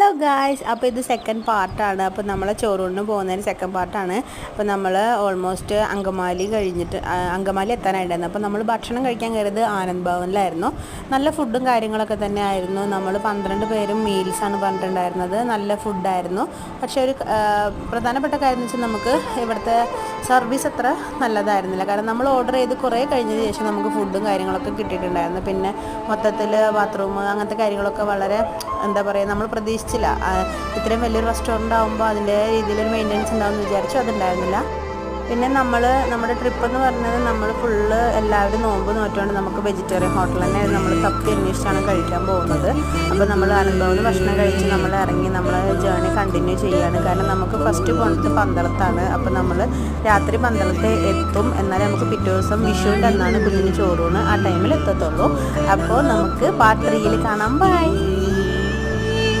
Hello guys, അപ്പോൾ ഇത് second പാർട്ടാണ്. അപ്പോൾ നമ്മൾ ചോറൂണിന് പോകുന്നതിന് സെക്കൻഡ് പാർട്ടാണ്. അപ്പോൾ നമ്മൾ ഓൾമോസ്റ്റ് അങ്കമാലി എത്താനായിട്ടുണ്ടായിരുന്നു. അപ്പോൾ നമ്മൾ ഭക്ഷണം കഴിക്കാൻ കയറിയത് ആനന്ദ് ഭവനിലായിരുന്നു. നല്ല ഫുഡും കാര്യങ്ങളൊക്കെ തന്നെ ആയിരുന്നു. നമ്മൾ 12 പേരും മീൽസാണ് പറഞ്ഞിട്ടുണ്ടായിരുന്നത്. നല്ല ഫുഡായിരുന്നു. പക്ഷേ ഒരു പ്രധാനപ്പെട്ട കാര്യം എന്ന് വെച്ചാൽ നമുക്ക് ഇവിടുത്തെ സർവീസ് അത്ര നല്ലതായിരുന്നില്ല. കാരണം നമ്മൾ ഓർഡർ ചെയ്ത് കുറേ കഴിഞ്ഞതിന് ശേഷം നമുക്ക് ഫുഡും കാര്യങ്ങളൊക്കെ കിട്ടിയിട്ടുണ്ടായിരുന്നു. പിന്നെ മൊത്തത്തിൽ ബാത്റൂം അങ്ങനത്തെ കാര്യങ്ങളൊക്കെ വളരെ എന്താ പറയുക, നമ്മൾ പ്രതീക്ഷിച്ചില്ല. ഇത്രയും വലിയൊരു റെസ്റ്റോറൻ്റ് ആകുമ്പോൾ അതിൻ്റെ രീതിയിലൊരു മെയിൻ്റനൻസ് ഉണ്ടാവുമെന്ന് വിചാരിച്ചു, അതുണ്ടായിരുന്നില്ല. പിന്നെ നമ്മുടെ ട്രിപ്പ് എന്ന് പറഞ്ഞത് നമ്മൾ ഫുള്ള് എല്ലാവരും നോമ്പ് നോറ്റുകൊണ്ട് നമുക്ക് വെജിറ്റേറിയൻ ഹോട്ടൽ തന്നെ നമ്മൾ തപ്പി അന്വേഷിച്ചാണ് കഴിക്കാൻ പോകുന്നത്. അപ്പോൾ നമ്മൾ ആനന്ദഭവനിൽ ഭക്ഷണം കഴിച്ച് നമ്മൾ ഇറങ്ങി നമ്മൾ ജേർണി കണ്ടിന്യൂ ചെയ്യുകയാണ്. കാരണം നമുക്ക് ഫസ്റ്റ് പോകുന്നത് പന്തളത്താണ്. അപ്പോൾ നമ്മൾ രാത്രി പന്തളത്ത് എത്തും. എന്നാലും നമുക്ക് പിറ്റേ ദിവസം വിഷുവിൻ്റെ അന്നാണ് കുഞ്ഞിന് ചോറൂണ്, ആ ടൈമിൽ എത്തത്തുള്ളൂ. അപ്പോൾ നമുക്ക് പാർട്ട് 3 കാണാം. ബൈ.